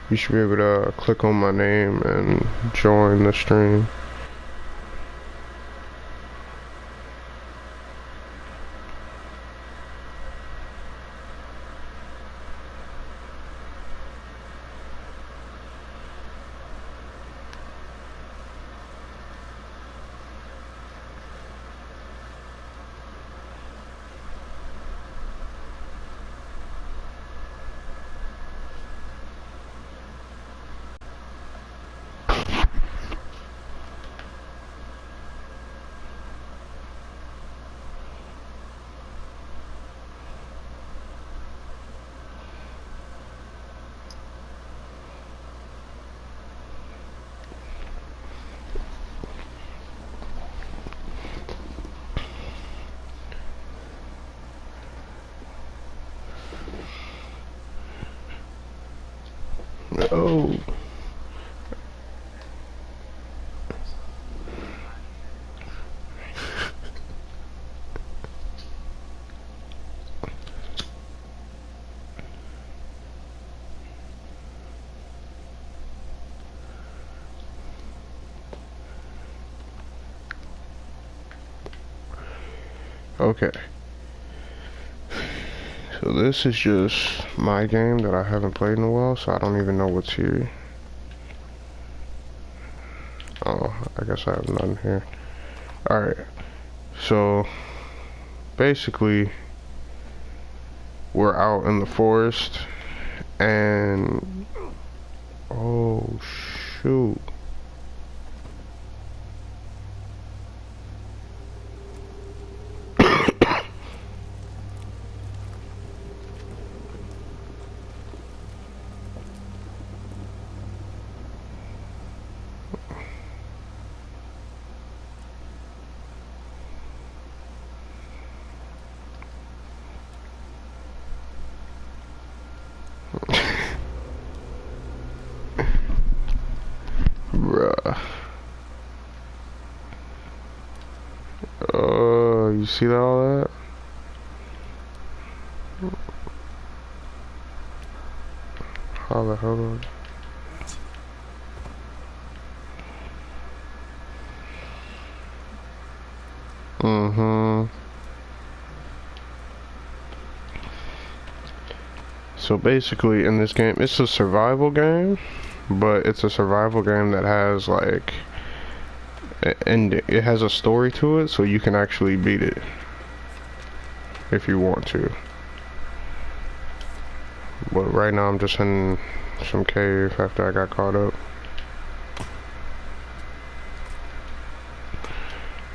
You should be able to click on my name and join the stream. Oh. Okay. So this is just my game that I haven't played in a while, so I don't even know what's here. Oh, I guess I have none here. Alright. So basically we're out in the forest and oh shoot. Bruh. You see all that? How the hell do So basically in this game, it's a survival game, but it's a survival game that has like, and it has a story to it, so you can actually beat it if you want to. But right now I'm just in some cave after I got caught up.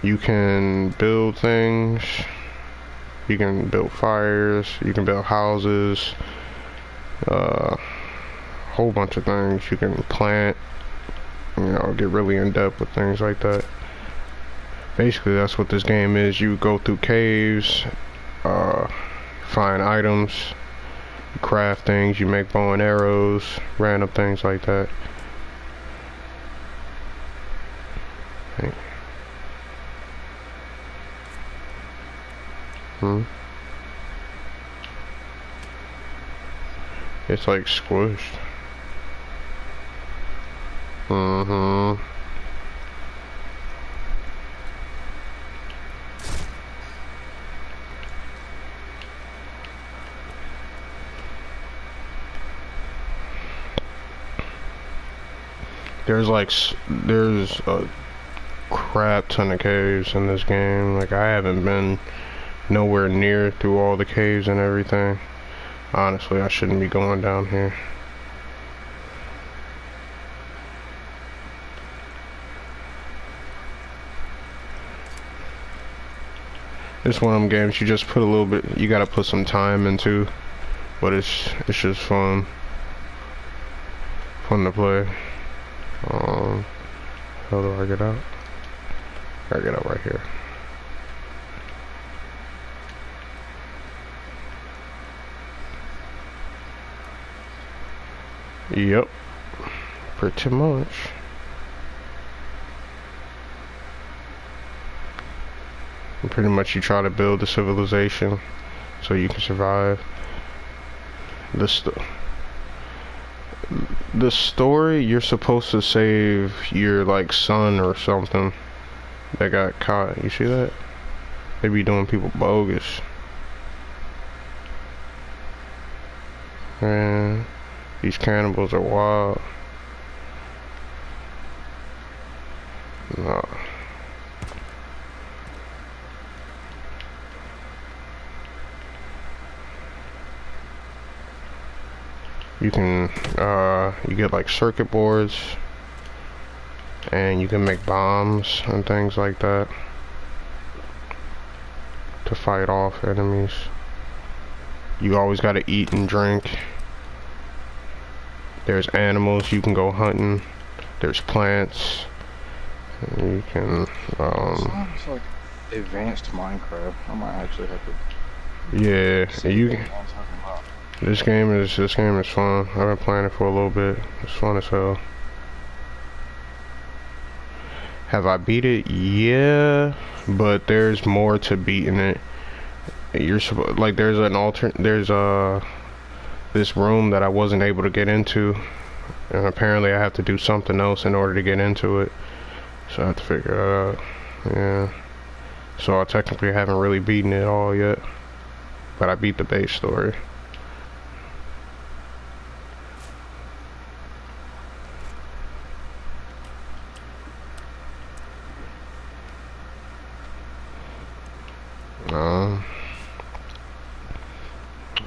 You can build things, you can build fires, you can build houses, whole bunch of things. You can plant, you know, get really in depth with things like that. Basically that's what this game is. You go through caves, find items, you craft things, you make bow and arrows, random things like that. It's like squished. There's a crap ton of caves in this game. Like, I haven't been nowhere near through all the caves and everything. Honestly, I shouldn't be going down here. It's one of them games you just put a little bit, you gotta put some time into, but it's just fun to play. How do I get out? I get out right here. Yep, pretty much. And pretty much you try to build a civilization so you can survive. The story, you're supposed to save your like son or something that got caught. You see that? They be doing people bogus. Man, these cannibals are wild. No. You can, you get like circuit boards, and you can make bombs and things like that to fight off enemies. You always gotta eat and drink. There's animals, you can go hunting. There's plants. You can, Sounds like advanced Minecraft. I might actually have to. yeah, you. This game is fun. I've been playing it for a little bit. It's fun as hell. Have I beat it? Yeah, but there's more to beating it. You're supposed like there's this room that I wasn't able to get into, and apparently I have to do something else in order to get into it. So I have to figure it out. Yeah. So I technically haven't really beaten it all yet, but I beat the base story.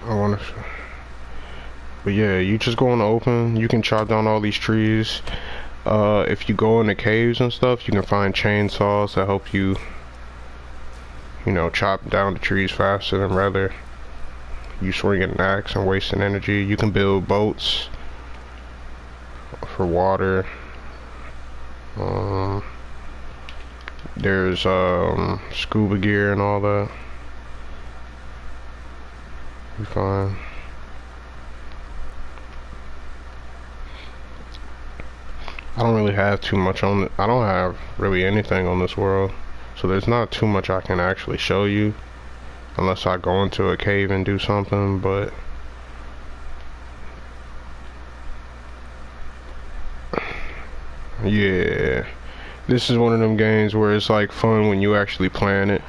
I want to, but yeah, you just go in the open. You can chop down all these trees. If you go in the caves and stuff, you can find chainsaws that help you, you know, chop down the trees faster than rather you swinging an axe and wasting energy. You can build boats for water. There's scuba gear and all that. You're fine. I don't really have too much on it. I don't have really anything on this world, so there's not too much I can actually show you unless I go into a cave and do something. But yeah, this is one of them games where it's like fun when you actually plan it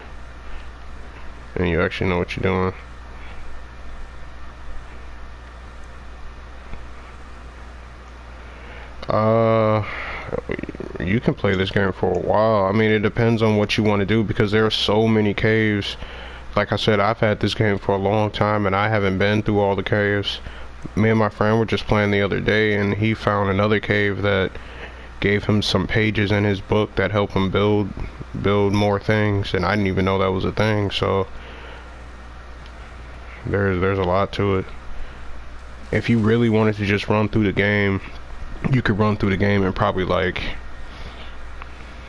and you actually know what you're doing. You can play this game for a while. I mean, it depends on what you want to do because there are so many caves. Like I said, I've had this game for a long time and I haven't been through all the caves. Me and my friend were just playing the other day and he found another cave that gave him some pages in his book that helped him build more things, and I didn't even know that was a thing. So there's a lot to it. If you really wanted to just run through the game, you could run through the game in probably like,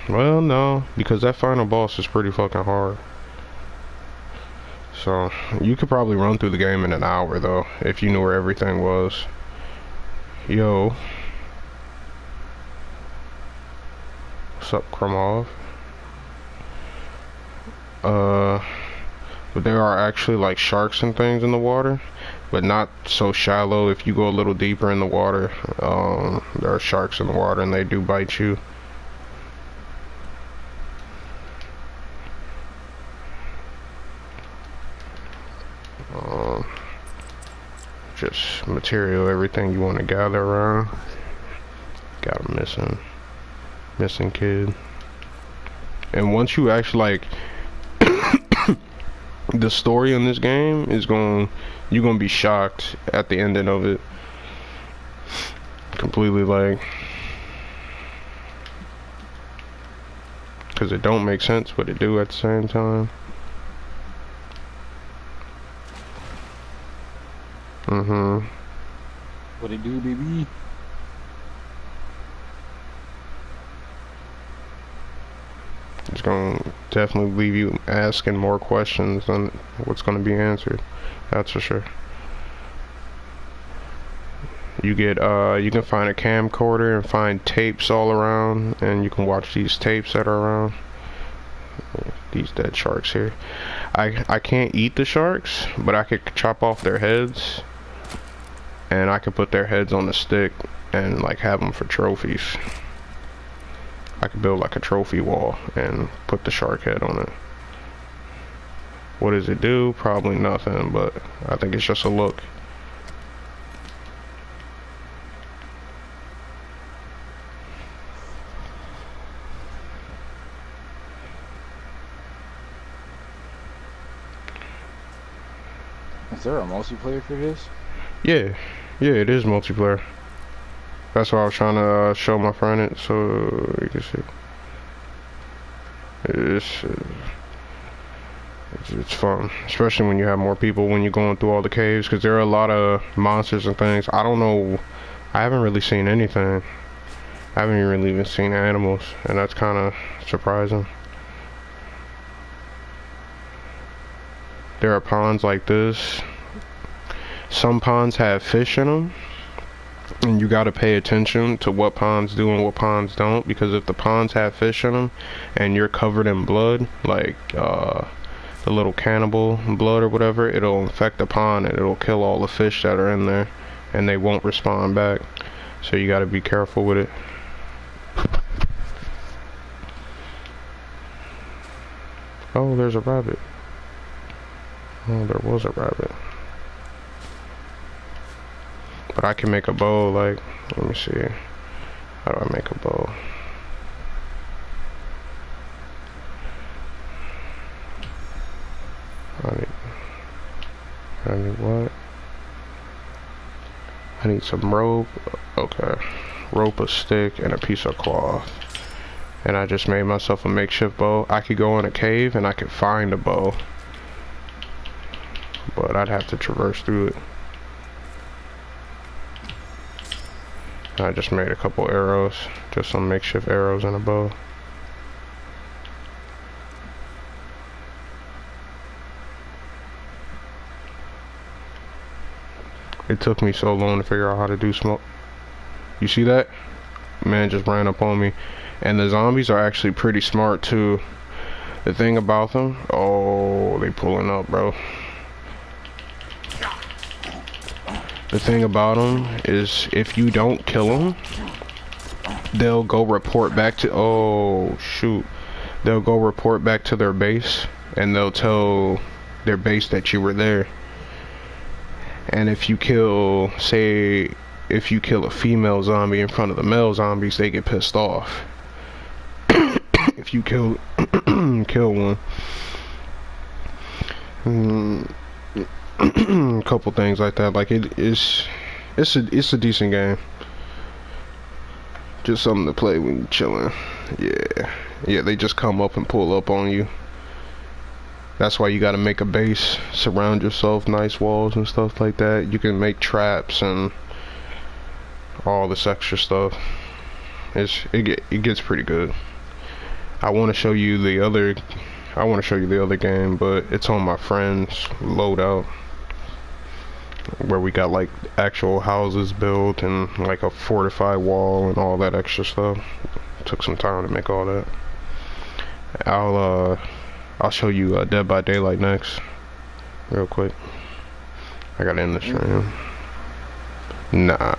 well, no, because that final boss is pretty fucking hard. So you could probably run through the game in an hour though, if you knew where everything was. Yo, what's up, Krumov? But there are actually like sharks and things in the water, but not so shallow. If you go a little deeper in the water, there are sharks in the water and they do bite you. Just material, everything you want to gather around. Got a missing kid. And once you actually like the story in this game is you're gonna be shocked at the ending of it. Completely, like, because it don't make sense, but it do at the same time. What it do, baby? It's gonna definitely leave you asking more questions than what's gonna be answered. That's for sure. You get you can find a camcorder and find tapes all around, and you can watch these tapes that are around. These dead sharks here. I can't eat the sharks, but I could chop off their heads, and I could put their heads on the stick and like have them for trophies. I could build like a trophy wall and put the shark head on it. What does it do? Probably nothing, but I think it's just a look. Is there a multiplayer for this? Yeah, it is multiplayer. That's why I was trying to show my friend it so you can see. It's fun, especially when you have more people when you're going through all the caves, because there are a lot of monsters and things. I don't know, I haven't really seen anything. I haven't really even seen animals, and that's kind of surprising. There are ponds like this. Some ponds have fish in them, and you got to pay attention to what ponds do and what ponds don't, because if the ponds have fish in them and you're covered in blood, like the little cannibal blood or whatever, it'll infect the pond and it'll kill all the fish that are in there, and they won't respond back. So you got to be careful with it. Oh, there's a rabbit. Oh, there was a rabbit. But I can make a bow, like, let me see. How do I make a bow? I need what? I need some rope. Okay. Rope, a stick, and a piece of cloth. And I just made myself a makeshift bow. I could go in a cave and I could find a bow, but I'd have to traverse through it. I just made a couple arrows, just some makeshift arrows and a bow. It took me so long to figure out how to do smoke. You see that? Man just ran up on me. And the zombies are actually pretty smart too. The thing about them, oh, they pulling up, bro. The thing about them is if you don't kill them, they'll go report back to, oh shoot, they'll go report back to their base, and they'll tell their base that you were there. And if you kill, say, if you kill a female zombie in front of the male zombies, they get pissed off. If you kill one. A couple things like that. Like it's a decent game. Just something to play when you're chilling. Yeah, they just come up and pull up on you. That's why you gotta make a base, surround yourself, nice walls and stuff like that. You can make traps and all this extra stuff. It gets pretty good. I want to show you the other game, but it's on my friend's loadout, where we got like actual houses built and like a fortified wall and all that extra stuff. Took some time to make all that. I'll show you Dead by Daylight next, real quick. I gotta end the stream. Nah.